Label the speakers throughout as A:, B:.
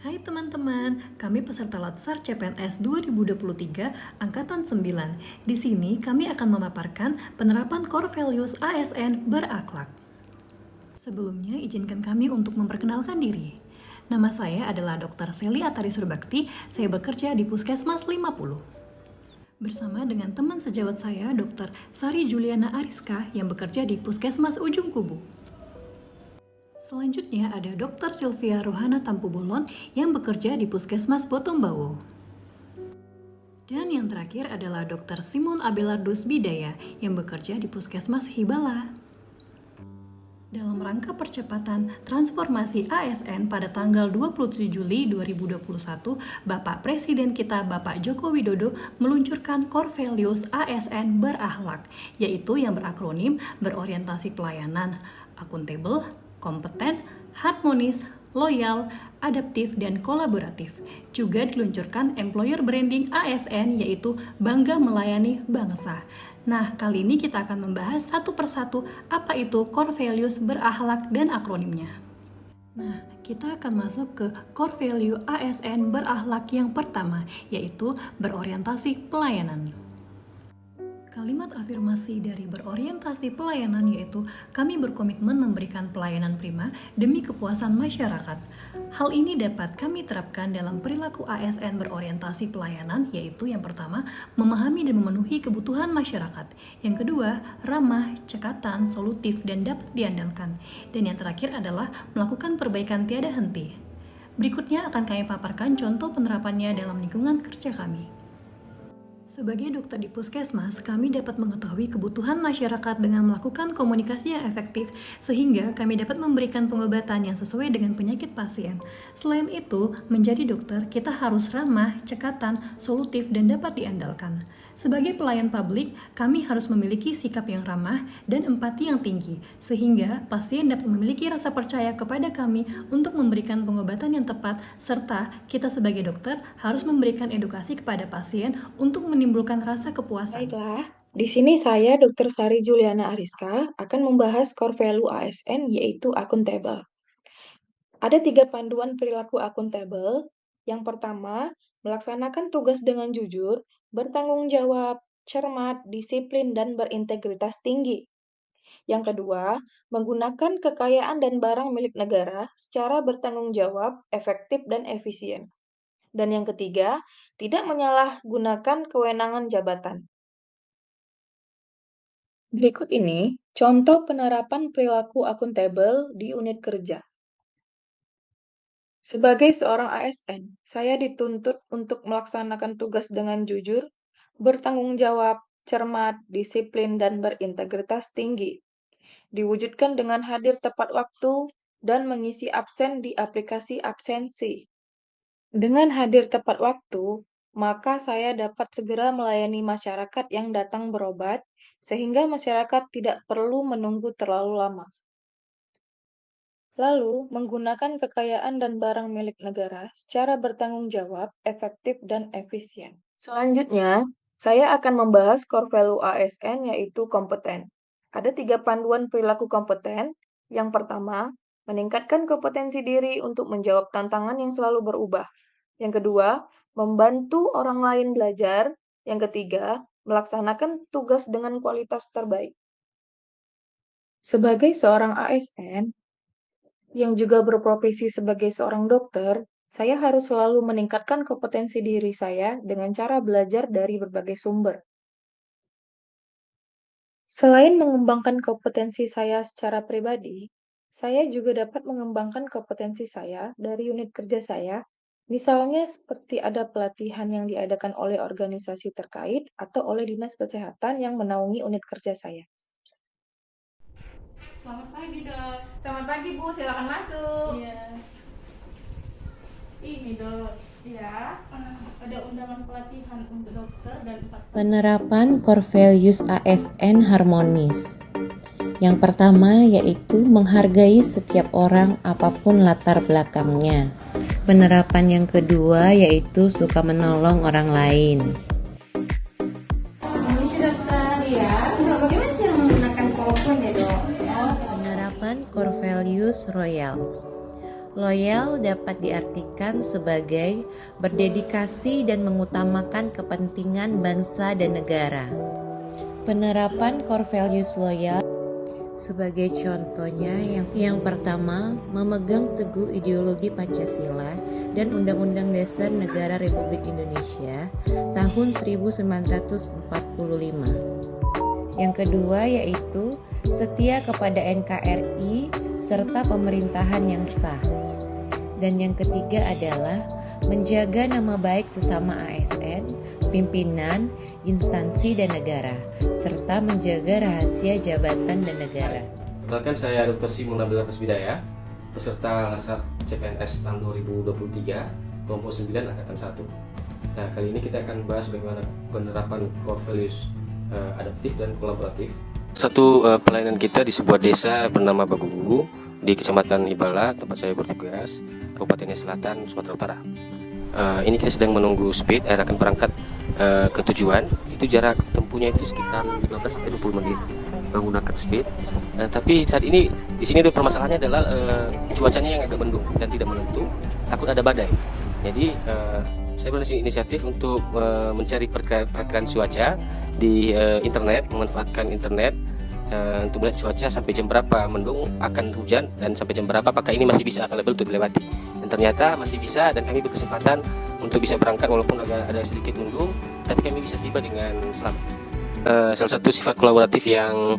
A: Hai teman-teman, kami peserta Latsar CPNS 2023 Angkatan 9. Di sini kami akan memaparkan penerapan core values ASN berakhlak. Sebelumnya, izinkan kami untuk memperkenalkan diri. Nama saya adalah Dr. Seli Atari Surbakti, saya bekerja di Puskesmas 50. Bersama dengan teman sejawat saya, Dr. Sari Juliana Ariska, yang bekerja di Puskesmas Ujung Kubu. Selanjutnya ada Dr. Sylvia Rohana Tampu-Bolon yang bekerja di Puskesmas Botombawo. Dan yang terakhir adalah Dr. Simon Abelardus Bidaya yang bekerja di Puskesmas Hibala. Dalam rangka percepatan transformasi ASN pada tanggal 27 Juli 2021, Bapak Presiden kita Bapak Joko Widodo meluncurkan Core Values ASN berakhlak, yaitu yang berakronim berorientasi pelayanan, akuntabel, kompeten, harmonis, loyal, adaptif, dan kolaboratif. Juga diluncurkan Employer Branding ASN, yaitu bangga melayani bangsa. Nah, kali ini kita akan membahas satu persatu apa itu core values berakhlak dan akronimnya. Nah, kita akan masuk ke core value ASN berakhlak yang pertama, yaitu berorientasi pelayanan. Kalimat afirmasi dari berorientasi pelayanan yaitu kami berkomitmen memberikan pelayanan prima demi kepuasan masyarakat. Hal ini dapat kami terapkan dalam perilaku ASN berorientasi pelayanan yaitu yang pertama, memahami dan memenuhi kebutuhan masyarakat. Yang kedua, ramah, cekatan, solutif, dan dapat diandalkan. Dan yang terakhir adalah melakukan perbaikan tiada henti. Berikutnya akan kami paparkan contoh penerapannya dalam lingkungan kerja kami. Sebagai dokter di puskesmas, kami dapat mengetahui kebutuhan masyarakat dengan melakukan komunikasi yang efektif, sehingga kami dapat memberikan pengobatan yang sesuai dengan penyakit pasien. Selain itu, menjadi dokter, kita harus ramah, cekatan, solutif, dan dapat diandalkan. Sebagai pelayan publik, kami harus memiliki sikap yang ramah dan empati yang tinggi, sehingga pasien dapat memiliki rasa percaya kepada kami untuk memberikan pengobatan yang tepat, serta kita sebagai dokter harus memberikan edukasi kepada pasien untuk menimbulkan rasa kepuasan.
B: Baiklah, di sini saya Dr. Sari Juliana Ariska akan membahas core value ASN yaitu akuntabel. Ada 3 panduan perilaku akuntabel. Yang pertama, melaksanakan tugas dengan jujur, bertanggung jawab, cermat, disiplin, dan berintegritas tinggi. Yang kedua, menggunakan kekayaan dan barang milik negara secara bertanggung jawab, efektif, dan efisien. Dan yang ketiga, tidak menyalahgunakan kewenangan jabatan. Berikut ini contoh penerapan perilaku akuntabel di unit kerja. Sebagai seorang ASN, saya dituntut untuk melaksanakan tugas dengan jujur, bertanggung jawab, cermat, disiplin, dan berintegritas tinggi. Diwujudkan dengan hadir tepat waktu dan mengisi absen di aplikasi absensi. Dengan hadir tepat waktu, maka saya dapat segera melayani masyarakat yang datang berobat, sehingga masyarakat tidak perlu menunggu terlalu lama. Lalu, menggunakan kekayaan dan barang milik negara secara bertanggung jawab, efektif, dan efisien. Selanjutnya, saya akan membahas core value ASN yaitu kompeten. Ada 3 panduan perilaku kompeten. Yang pertama, meningkatkan kompetensi diri untuk menjawab tantangan yang selalu berubah. Yang kedua, membantu orang lain belajar. Yang ketiga, melaksanakan tugas dengan kualitas terbaik. Sebagai seorang ASN, yang juga berprofesi sebagai seorang dokter, saya harus selalu meningkatkan kompetensi diri saya dengan cara belajar dari berbagai sumber. Selain mengembangkan kompetensi saya secara pribadi, saya juga dapat mengembangkan kompetensi saya dari unit kerja saya, misalnya seperti ada pelatihan yang diadakan oleh organisasi terkait atau oleh dinas kesehatan yang menaungi unit kerja saya.
C: Selamat pagi, Dok. Selamat pagi, Bu. Silakan masuk. Iya. Ini, Dok. Ya, ada undangan pelatihan untuk dokter dan 4
D: Penerapan core values ASN harmonis. Yang pertama yaitu menghargai setiap orang apapun latar belakangnya. Penerapan yang kedua yaitu suka menolong orang lain.
C: Permisi, dokter. Ya, Dok, bagaimana cara menggunakan PowerPoint ya, Dok?
D: Penerapan core values royal. Loyal dapat diartikan sebagai berdedikasi dan mengutamakan kepentingan bangsa dan negara. Penerapan core values loyal sebagai contohnya yang pertama, memegang teguh ideologi Pancasila dan Undang-Undang Dasar Negara Republik Indonesia tahun 1945. Yang kedua yaitu setia kepada NKRI serta pemerintahan yang sah. Dan yang ketiga adalah menjaga nama baik sesama ASN, pimpinan, instansi dan negara, serta menjaga rahasia jabatan dan negara.
E: Perkenalkan, saya Dr. Simon Abelardus Bidaya, peserta LASAT CPNS tahun 2023, kelompok 9 angkatan 1. Nah, kali ini kita akan bahas bagaimana penerapan core values adaptif dan kolaboratif. Satu pelayanan kita di sebuah desa bernama Bagugu di Kecamatan Ibala, tempat saya bertugas, Kabupaten Selatan, Sumatera Utara. Ini kita sedang menunggu speed dan akan berangkat ke tujuan. Itu jarak tempuhnya itu sekitar 15-20 menit menggunakan speed. Tapi saat ini di sini tuh permasalahannya adalah cuacanya yang agak mendung dan tidak menentu, takut ada badai. Jadi saya berinisiatif untuk mencari perkiraan cuaca di internet, memanfaatkan internet untuk melihat cuaca sampai jam berapa mendung akan hujan dan sampai jam berapa apakah ini masih bisa available untuk dilewati. Dan ternyata masih bisa dan kami berkesempatan untuk bisa berangkat walaupun ada sedikit mendung, tapi kami bisa tiba dengan selamat. Salah satu sifat kolaboratif yang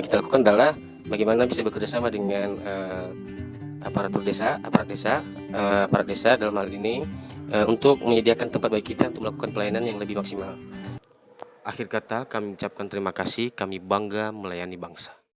E: kita lakukan adalah bagaimana bisa bekerjasama dengan aparat desa dalam hal ini untuk menyediakan tempat bagi kita untuk melakukan pelayanan yang lebih maksimal. Akhir kata, kami ucapkan terima kasih, kami bangga melayani bangsa.